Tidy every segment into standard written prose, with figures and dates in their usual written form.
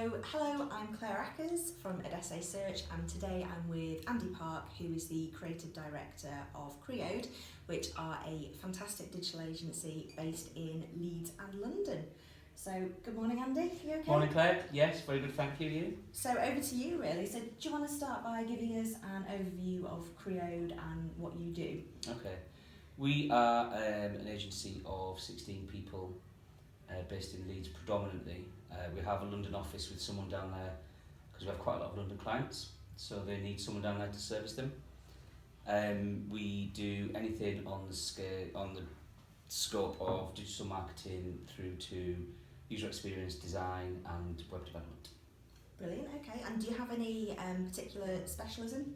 So, hello, I'm Claire Ackers from Bdaily Search, and today I'm with Andy Park, who is the creative director of Creode, which are a fantastic digital agency based in Leeds and London. So, good morning, Andy. You okay? Morning, Claire. Yes, very good. Thank you. You? So, over to you, really. So, do you want to start by giving us an overview of Creode and what you do? Okay. We are an agency of 16 people based in Leeds predominantly. We have a London office with someone down there because we have quite a lot of London clients, so they need someone down there to service them. We do anything on the scope of digital marketing through to user experience design and web development. Brilliant, okay. And do you have any particular specialism?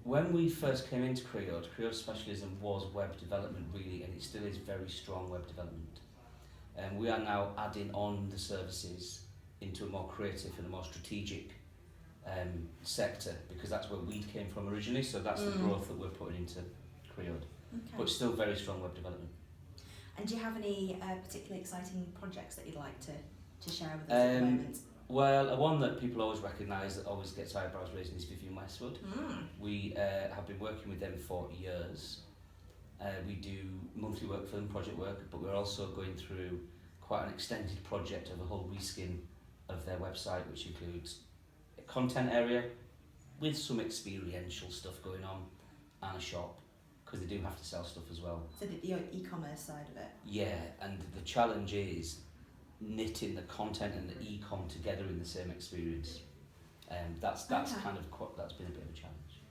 When we first came into Creode's specialism was web development really, and it still is very strong web development. We are now adding on the services into a more creative and a more strategic sector, because that's where we came from originally, so that's the growth that we're putting into Creode. Okay. But still very strong web development. And do you have any particularly exciting projects that you'd like to share with us at the moment? Well, one that people always recognise that always gets eyebrows raising is Vivian Westwood. We have been working with them for years. We do monthly work for them, project work, but we're also going through quite an extended project of a whole reskin of their website, which includes a content area with some experiential stuff going on and a shop, because they do have to sell stuff as well. So the e-commerce side of it? Yeah, and the challenge is knitting the content and the e-com together in the same experience. That's Okay. kind of that's been a bit of a challenge.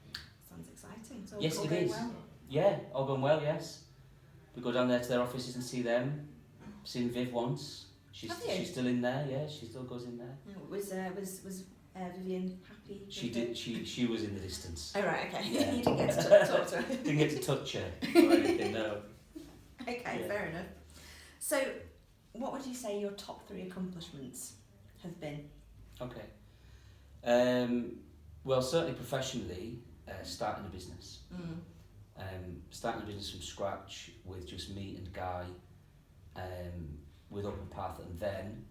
Sounds exciting. So Yes, all it going is. well? Yeah, all going well. Yes, we go down there to their offices and see them. Seen Viv once. She's still in there. Yeah, she still goes in there. Was Vivian happy? She with did. it? She was in the distance. Oh right, okay. Yeah. You didn't get to talk to her. Didn't get to touch her or anything. No. Okay, Yeah. fair enough. So, what would you say your top 3 accomplishments have been? Okay. Well, certainly professionally, starting a business. Starting a business from scratch with just me and Guy, with Open Path, and then,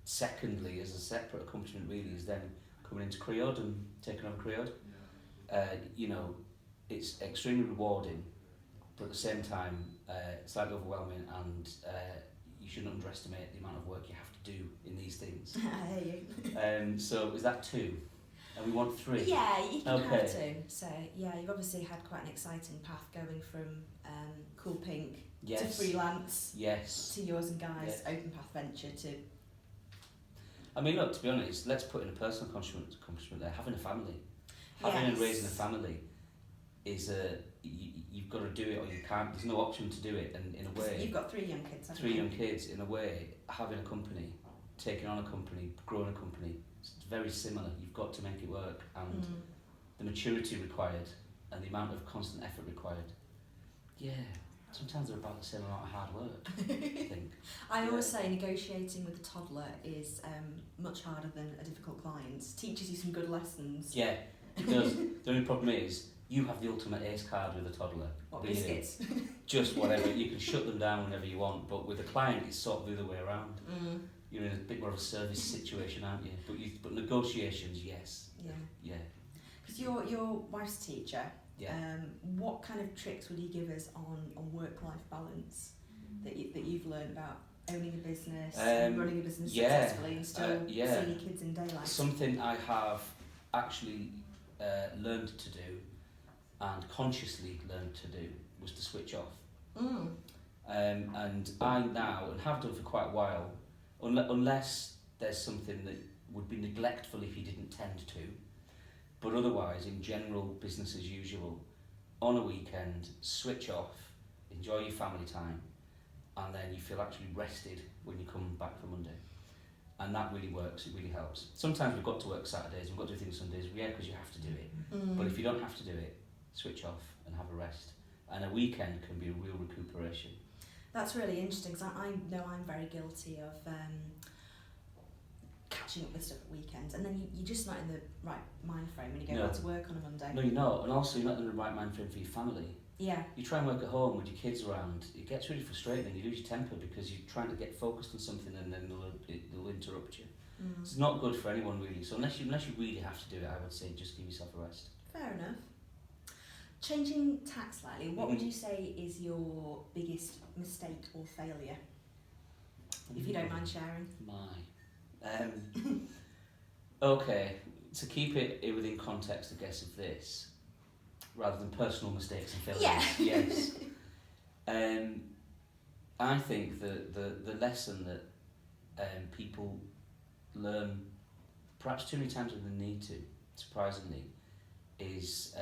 secondly, as a separate accomplishment really, is then coming into Creode and taking over Creode. You know, it's extremely rewarding, but at the same time, slightly overwhelming, and you shouldn't underestimate the amount of work you have to do in these things. I hear you. So is that 2? And we want 3? Yeah, you can Okay. have to. So, yeah, you've obviously had quite an exciting path going from Cool Pink Yes. to freelance Yes. to yours and Guy's Yes. Open Path venture to... I mean, look, to be honest, let's put in a personal accomplishment there. Having a family. Having and raising a family is you've got to do it or you can't. There's no option to do it, and in a way... You've got 3 young kids, haven't 3 you? young kids, in a way, having a company, taking on a company, growing a company, it's very similar. You've got to make it work, and the maturity required and the amount of constant effort required. Yeah, sometimes they're about the same amount of hard work, I think. I always say negotiating with a toddler is much harder than a difficult client. Teaches you some good lessons. Yeah, it does. The only problem is, you have the ultimate ace card with a toddler. What, Really. biscuits? Just whatever. You can shut them down whenever you want, but with a client, it's sort of the other way around. You're in a bit more of a service situation, aren't you? But negotiations, yes. Yeah. Yeah. Because your wife's a teacher. Yeah. What kind of tricks would you give us on work-life balance that you've learned about owning a business, and running a business successfully, and still seeing your kids in daylight? Something I have actually learned to do, and consciously learned to do, was to switch off. And I now, and have done for quite a while, unless there's something that would be neglectful if you didn't tend to, but otherwise, in general, business as usual, on a weekend, switch off, enjoy your family time, and then you feel actually rested when you come back for Monday. And that really works, it really helps. Sometimes we've got to work Saturdays, we've got to do things Sundays, yeah, because you have to do it. But if you don't have to do it, switch off and have a rest. And a weekend can be a real recuperation. That's really interesting, because I know I'm very guilty of catching up with stuff at weekends, and then you're just not in the right mind frame when you go back to work on a Monday. No, you're not, and also you're not in the right mind frame for your family. Yeah. You try and work at home with your kids around, it gets really frustrating and you lose your temper because you're trying to get focused on something and then they'll interrupt you. It's not good for anyone really, so unless you really have to do it, I would say just give yourself a rest. Fair enough. Changing tack slightly, what would you say is your biggest mistake or failure? If you don't mind sharing. Okay, to keep it within context, I guess, of this, rather than personal mistakes and failures. Yeah. Yes. I think the lesson that people learn perhaps too many times than they need to, surprisingly, is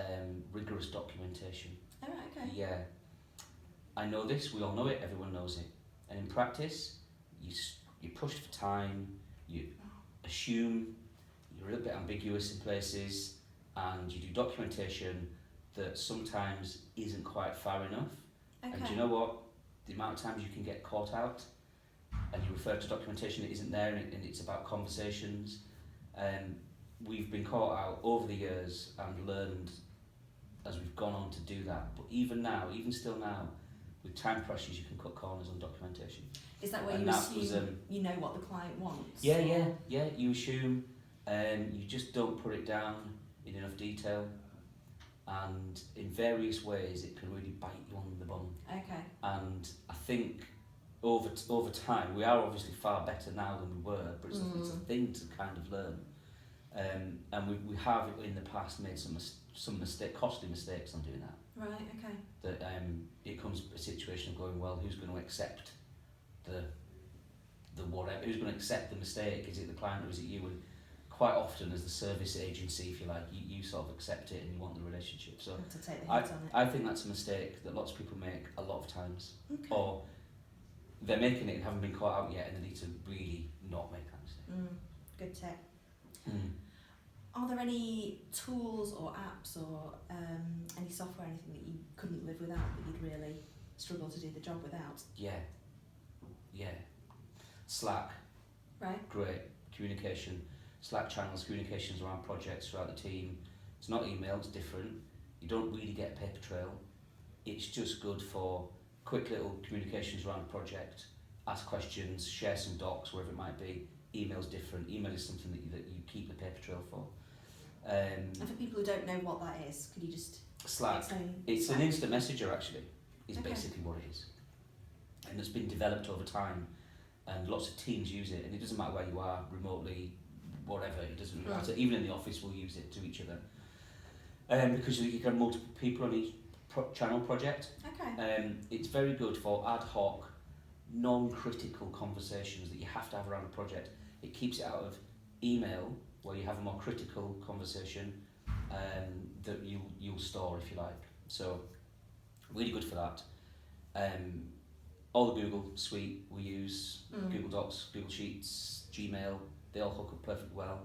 rigorous documentation. Oh, right, okay. Yeah. I know this, we all know it, everyone knows it. And in practice, you're pushed for time, you assume, you're a little bit ambiguous in places, and you do documentation that sometimes isn't quite far enough. Okay. And do you know what? The amount of times you can get caught out and you refer to documentation that isn't there and it's about conversations. We've been caught out over the years and learned as we've gone on to do that. But even still now, with time pressures, you can cut corners on documentation. Is that where And you that assume was, you know what the client wants? Yeah. You assume, you just don't put it down in enough detail, and in various ways it can really bite you on the bum. Okay. And I think over time, we are obviously far better now than we were, but it's a thing to kind of learn. And we have in the past made some costly mistakes on doing that. Right. Okay. That it comes to a situation of going, well, who's going to accept the whatever? Who's going to accept the mistake? Is it the client or is it you? And quite often, as the service agency, if you like, you sort of accept it and you want the relationship. So to take the hit on it. I think that's a mistake that lots of people make a lot of times, Okay. or they're making it and haven't been caught out yet, and they need to really not make that mistake. Good tip. Are there any tools or apps or any software, anything that you couldn't live without, that you'd really struggle to do the job without? Yeah. Slack. Right. Great. Communication. Slack channels, communications around projects throughout the team. It's not email, it's different. You don't really get a paper trail. It's just good for quick little communications around a project, ask questions, share some docs, wherever it might be. Email's different. Email is something that you keep the paper trail for. And for people who don't know what that is, could you just Slack. explain? It's an instant messenger, actually, is Okay. basically what it is. And it's been developed over time, and lots of teams use it, and it doesn't matter where you are, remotely, whatever, it doesn't really matter. Even in the office, we'll use it to each other. Because you can have multiple people on each channel project. Okay. It's very good for ad hoc, non-critical conversations that you have to have around a project. It keeps it out of email, where you have a more critical conversation that you'll store, if you like. So, really good for that. All the Google suite we use, Google Docs, Google Sheets, Gmail, they all hook up perfectly well.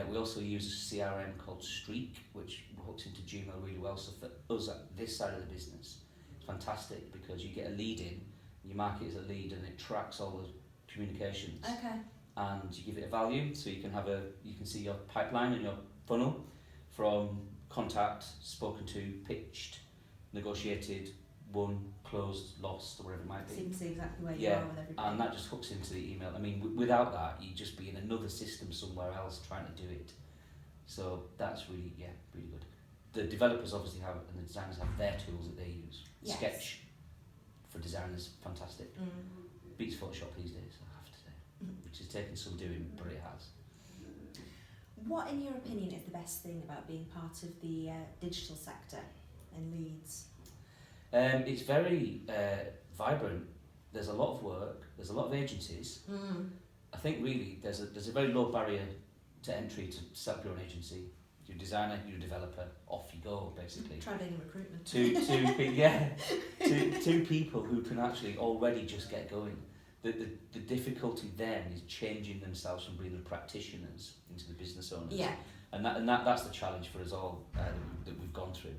We also use a CRM called Streak, which hooks into Gmail really well. So for us at this side of the business, it's fantastic because you get a lead in, you mark it as a lead, and it tracks all the communications. Okay. And you give it a value, so you can see your pipeline and your funnel from contact, spoken to, pitched, negotiated, won, closed, lost, or whatever it might be. So you can see exactly where you are with everybody. And that just hooks into the email. I mean, without that, you'd just be in another system somewhere else trying to do it. So that's really good. The developers obviously have, and the designers have their tools that they use. Yes. Sketch for designers, fantastic. Beats Photoshop these days, I have to say, which is taking some doing, but it has. What, in your opinion, is the best thing about being part of the digital sector in Leeds? It's very vibrant. There's a lot of work. There's a lot of agencies. I think really there's a very low barrier to entry to set up your own agency. You're a designer, you're a developer, off you go basically. Try doing recruitment. Two people who can actually already just get going. The difficulty then is changing themselves from being the practitioners into the business owners. Yeah. And that's the challenge for us all that we've gone through.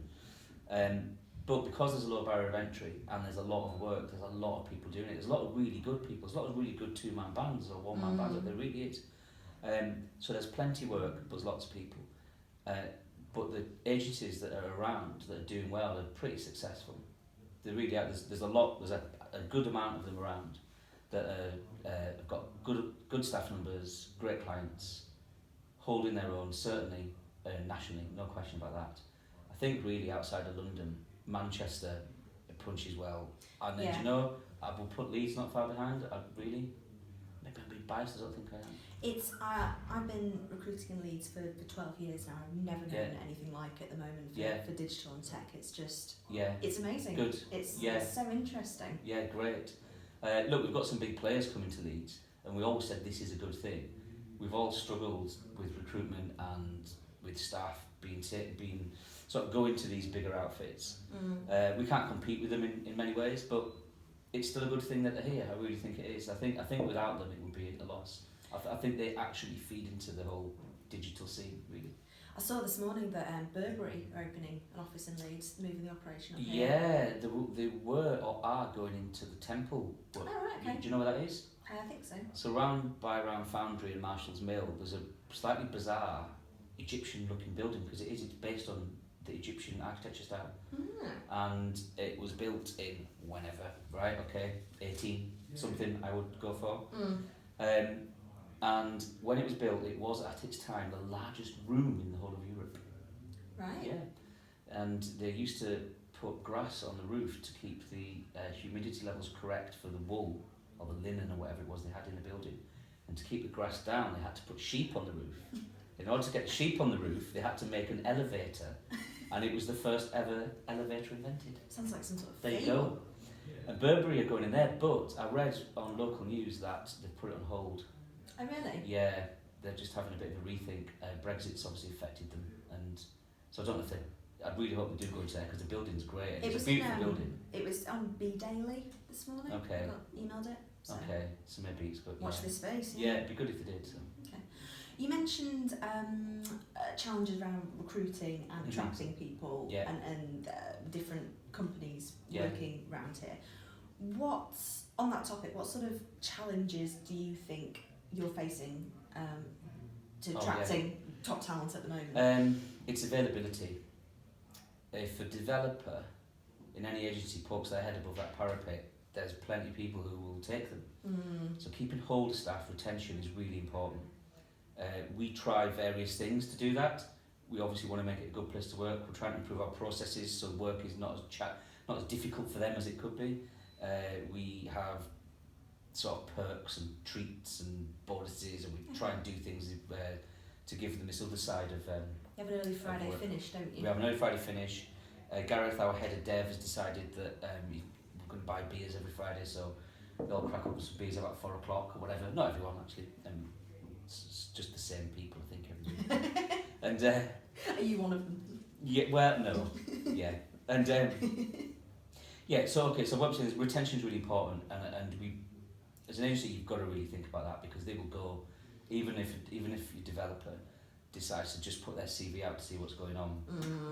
But because there's a low barrier of entry and there's a lot of work, there's a lot of people doing it. There's a lot of really good people. There's a lot of really good two-man bands or one-man bands. There really is. So there's plenty of work, but there's lots of people. but the agencies that are around that are doing well are pretty successful. They really are. There's a good amount of them around that have got good staff numbers, great clients, holding their own, certainly nationally, no question about that. I think really outside of London, Manchester, it punches well. And then, Yeah. do you know, I will put Leeds not far behind. Maybe I'm being biased, I don't think I am. I've been recruiting in Leeds for 12 years now. I've never known anything like it at the moment for digital and tech. It's just, it's amazing. Good. It's so interesting. Yeah, great. Look, we've got some big players coming to Leeds, and we always said this is a good thing. We've all struggled with recruitment and with staff being sort of going to these bigger outfits. We can't compete with them in many ways, but it's still a good thing that they're here. I really think it is. I think without them it would be a loss. I think they actually feed into the whole digital scene, really. I saw this morning that Burberry are opening an office in Leeds, moving the operation up here. Yeah, they were or are going into the Temple. Oh, right, okay. Do you know where that is? I think so. So around Foundry and Marshall's Mill, there's a slightly bizarre Egyptian-looking building because it's based on the Egyptian architecture style, and it was built in whenever, right? Okay, 18 something I would go for. And when it was built, it was at its time the largest room in the whole of Europe. Right. Yeah, and they used to put grass on the roof to keep the humidity levels correct for the wool or the linen or whatever it was they had in the building, and to keep the grass down, they had to put sheep on the roof. In order to get sheep on the roof, they had to make an elevator, and it was the first ever elevator invented. Sounds like some sort of There you fable. go. And Burberry are going in there, but I read on local news that they've put it on hold. Oh, really? Yeah, they're just having a bit of a rethink. Brexit's obviously affected them, and so I don't know if they. I really hope they do go into there because the building's great. And it's a beautiful building. It was on Bdaily this morning. Okay. I got emailed it. So. Okay, so maybe it's good. Watch this space. Yeah, it'd be good if they did. So. Okay. You mentioned challenges around recruiting and attracting people and different companies working around here. On that topic, what sort of challenges do you think you're facing to attracting top talent at the moment? It's availability. If a developer in any agency pokes their head above that parapet, there's plenty of people who will take them. So keeping hold of staff, retention is really important. We try various things to do that. We obviously want to make it a good place to work. We're trying to improve our processes so work is not as difficult for them as it could be. We have sort of perks and treats and bonuses, and we try and do things to give them this other side of you have an early Friday finish, don't you? We have an early Friday finish. Gareth, our head of dev, has decided that we're going to buy beers every Friday, so they'll crack up some beers about 4 o'clock or whatever. Not everyone, actually. It's just the same people, I think, every day. And are you one of them? Yeah, well, no. Yeah. And so what I'm saying is retention is really important, and we, as an agency, you've got to really think about that, because they will go, even if your developer decides to just put their CV out to see what's going on,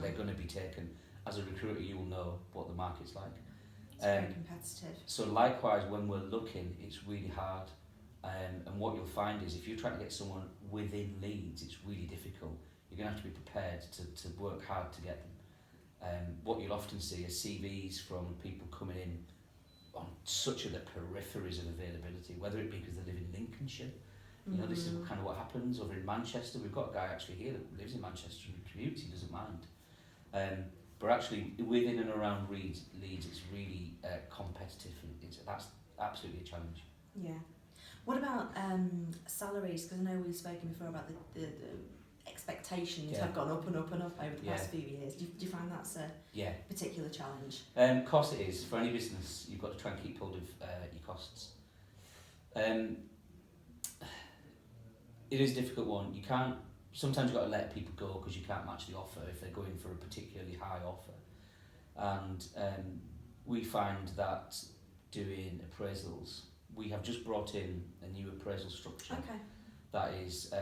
they're going to be taken. As a recruiter, you will know what the market's like. It's very competitive. So likewise, when we're looking, it's really hard. And what you'll find is if you're trying to get someone within Leeds, it's really difficult. You're going to have to be prepared to work hard to get them. What you'll often see is CVs from people coming in on such of the peripheries of availability, whether it be because they live in Lincolnshire. You know, this is kind of what happens over in Manchester. We've got a guy actually here that lives in Manchester and commutes, he doesn't mind. But actually, within and around Leeds, it's really competitive, and that's absolutely a challenge. Yeah. What about salaries? Because I know we've spoken before about the expectations have gone up and up and up over the past few years. Do you find that's a particular challenge? Of course it is. For any business, you've got to try and keep hold of your costs. It is a difficult one. You can't. Sometimes you've got to let people go because you can't match the offer if they're going for a particularly high offer. And we find that doing appraisals, we have just brought in a new appraisal structure. Okay. That is,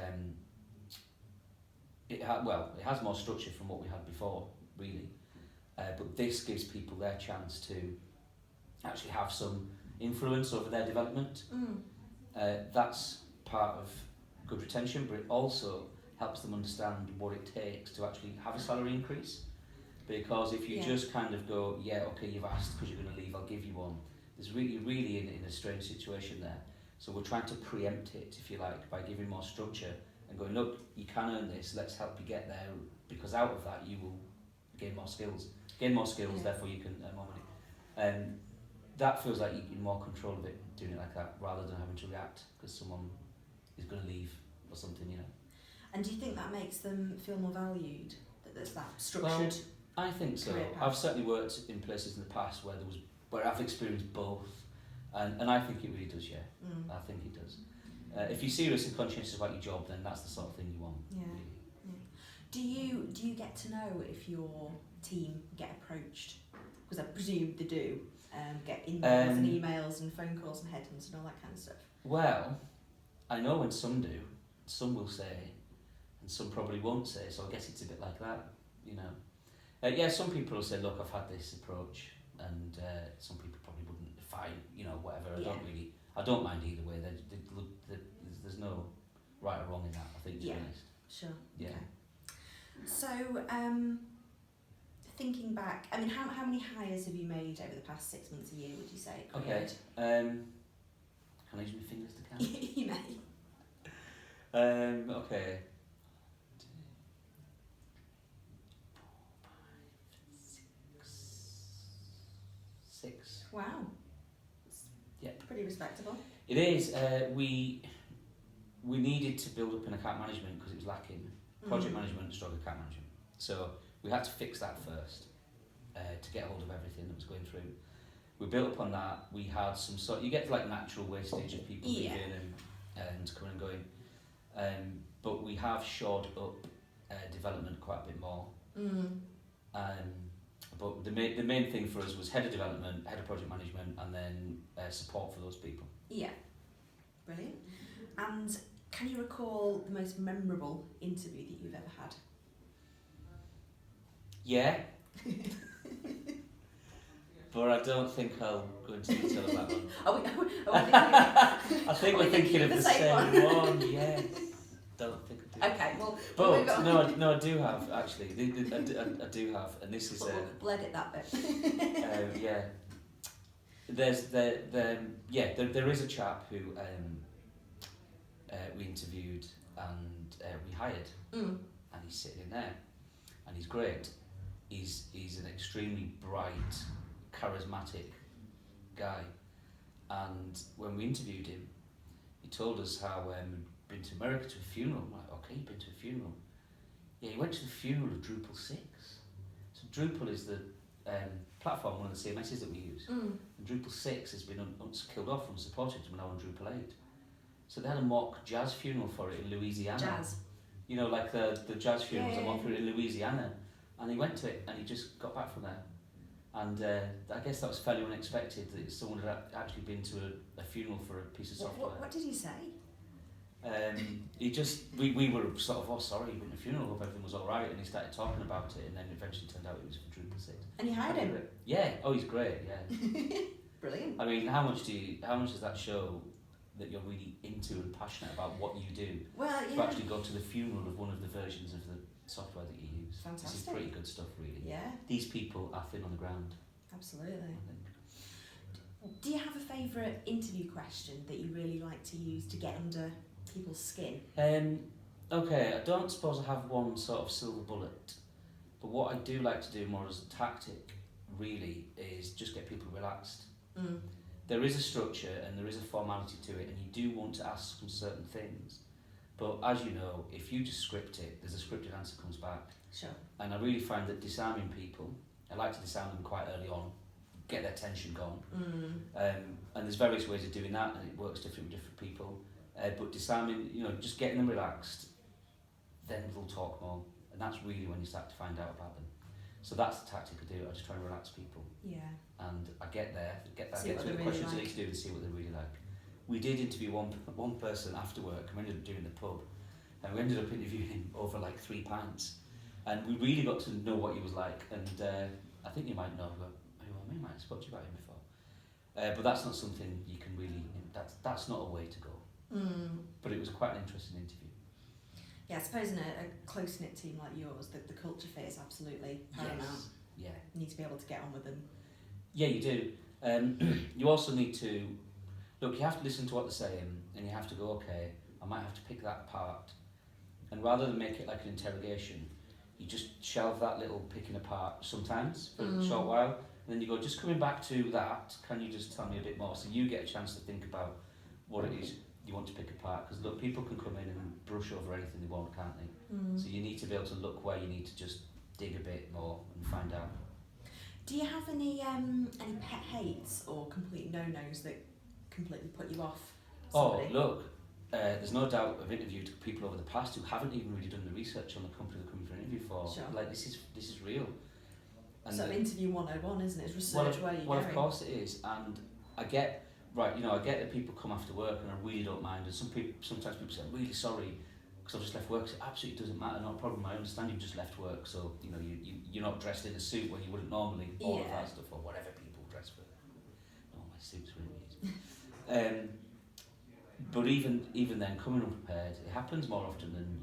it has more structure from what we had before, really. But this gives people their chance to actually have some influence over their development. That's part of good retention, but it also helps them understand what it takes to actually have a salary increase. Because if you just kind of go, yeah, okay, you've asked because you're going to leave, I'll give you one. There's really in a strange situation there. So we're trying to preempt it, if you like, by giving more structure and going, look, you can earn this, let's help you get there, because out of that you will gain more skills. Therefore you can earn more money. And that feels like you're in more control of it, doing it like that, rather than having to react because someone is going to leave or something, you know. And do you think that makes them feel more valued, that there's that structured? Well, I think so. I've certainly worked in places in the past where I've experienced both, and I think it really does. Yeah, I think it does. If you're serious and conscientious about your job, then that's the sort of thing you want. Yeah. Really. Do you get to know if your team get approached? Because I presume they do. Get emails and emails and phone calls and headhunts and all that kind of stuff. Well, I know when some do, some will say, and some probably won't say. So I guess it's a bit like that, you know. Yeah, some people will say, look, I've had this approach, and some people probably wouldn't. Fine, you know, whatever. I don't mind either way. There's no right or wrong in that, I think, to be honest. Sure. Yeah. Okay. So, thinking back, I mean, how many hires have you made over the past 6 months, a year, would you say? Okay. Can I use my fingers to count? You may. Okay. 6. Wow. Yeah. Pretty respectable. It is. We needed to build up an account management because it was lacking. Project management, account management. So we had to fix that first to get hold of everything that was going through. We built upon that. We had some sort. You get like natural wastage of people leaving and coming and going. But we have shored up development quite a bit more. But the main thing for us was head of development, head of project management, and then support for those people. Yeah. Brilliant. And can you recall the most memorable interview that you've ever had? Yeah. But I don't think I'll go into detail about that one. I think we're thinking of the same one. Yes. Don't think I do. Okay, well. But no, I do have actually. I do have, and this is. We'll edit that bit. Yeah. There is a chap who we interviewed and we hired, and he's sitting in there, and he's great. He's an extremely bright, charismatic guy, and when we interviewed him, he told us how he'd been to America to a funeral. I'm like, okay, you've been to a funeral? Yeah, he went to the funeral of Drupal 6. So Drupal is the platform, one of the CMSs that we use. And Drupal 6 has been killed off, unsupported, and we're now on Drupal 8. So they had a mock jazz funeral for it in Louisiana. Jazz. You know, like the jazz funerals, a mock for it in Louisiana. And he went to it, and he just got back from there. And I guess that was fairly unexpected that someone had actually been to a funeral for a piece of software. What did he say? He just, we were sort of, oh sorry, you went to a funeral, hope everything was alright, and he started talking about it, and then eventually turned out it was for Drupal 6. And you hired him? Yeah, oh he's great, yeah. Brilliant. I mean, how much does that show that you're really into and passionate about what you do? Well, yeah. To actually go to the funeral of one of the versions of the software that you use. Fantastic. This is pretty good stuff, really. Yeah. These people are thin on the ground. Absolutely. I think. Do you have a favourite interview question that you really like to use to get under people's skin? Okay, I don't suppose I have one sort of silver bullet, but what I do like to do more as a tactic, really, is just get people relaxed. There is a structure and there is a formality to it, and you do want to ask them certain things. But as you know, if you just script it, there's a scripted answer comes back. Sure. And I really find that disarming people, I like to disarm them quite early on, get their tension gone. And there's various ways of doing that, and it works different with different people. But disarming, you know, just getting them relaxed, then they'll talk more. And that's really when you start to find out about them. So that's the tactic I do. I just try and relax people. Yeah. And I get through the really questions like. I need to do and see what they really like. We did interview one person after work, and we ended up doing the pub. And we ended up interviewing him over like 3 pints. And we really got to know what he was like. And I think you might know who I might have spoken to you about him before. But that's not something you can really, that's not a way to go. But it was quite an interesting interview. Yeah, I suppose in a close-knit team like yours, the culture fit is absolutely paramount. Yes. Yeah. You need to be able to get on with them. Yeah, you do. You also need to look. You have to listen to what they're saying, and you have to go, okay, I might have to pick that apart. And rather than make it like an interrogation, you just shelve that little picking apart sometimes for a short while, and then you go, just coming back to that, can you just tell me a bit more? So you get a chance to think about what it is you want to pick apart. Because look, people can come in and brush over anything they want, can't they? So you need to be able to look where you need to just dig a bit more and find out. Do you have any pet hates or complete no-nos that completely put you off somebody? Oh, look, there's no doubt I've interviewed people over the past who haven't even really done the research on the company they're coming for an interview for. Sure. Like, this is real. And sort of interview 101, isn't it? It's research where you're well, going. of course it is. And I get that people come after work and I really don't mind. And sometimes people say, I'm really sorry because I've just left work. It absolutely doesn't matter, not a problem. I understand you've just left work, so you're not dressed in a suit when you wouldn't normally. All of that stuff, or whatever people dress for. No, my suits for interviews. But even then, coming unprepared, it happens more often than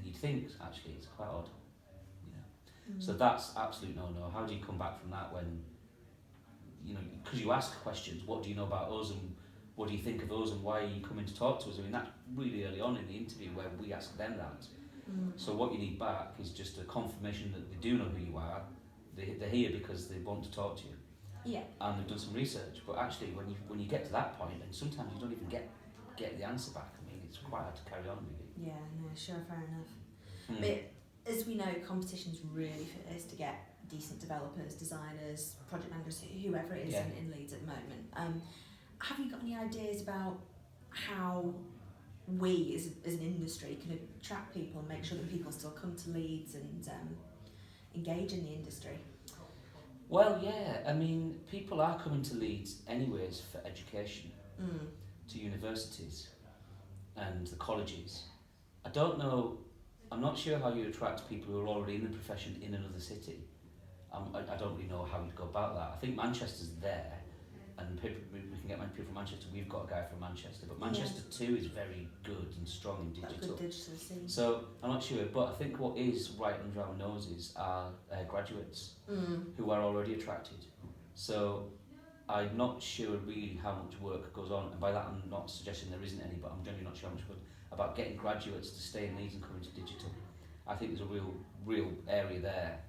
you'd think. Actually, it's quite odd. So that's absolute no. How do you come back from that when, because you ask questions, what do you know about us and what do you think of us and why are you coming to talk to us? I mean, that's really early on in the interview where we ask them that. So what you need back is just a confirmation that they do know who you are, they're here because they want to talk to you. Yeah. And they've done some research. But actually, when you get to that point, and sometimes you don't even get the answer back, I mean, it's quite hard to carry on, really. Yeah, no, sure, fair enough. But as we know, competition's really fierce to get decent developers, designers, project managers, whoever it is in Leeds at the moment. Have you got any ideas about how we as an industry can attract people and make sure that people still come to Leeds and engage in the industry? Well, yeah, I mean, people are coming to Leeds anyways for education, to universities and the colleges. I'm not sure how you attract people who are already in the profession in another city. I don't really know how you'd go about that. I think Manchester's there, and we can get many people from Manchester. We've got a guy from Manchester, but Manchester too is very good and strong in digital. Good digital scene. So I'm not sure, but I think what is right under our noses are graduates who are already attracted. So I'm not sure really how much work goes on, and by that I'm not suggesting there isn't any, but I'm generally not sure how much work about getting graduates to stay in Leeds and come into digital. I think there's a real area there.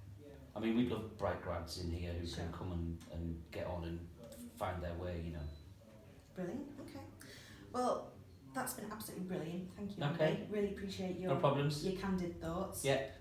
I mean, we'd love bright grads in here who can come and get on and find their way, Brilliant, okay. Well, that's been absolutely brilliant. Thank you, Okay. Andy. Really appreciate your No problems. your candid thoughts. Yep.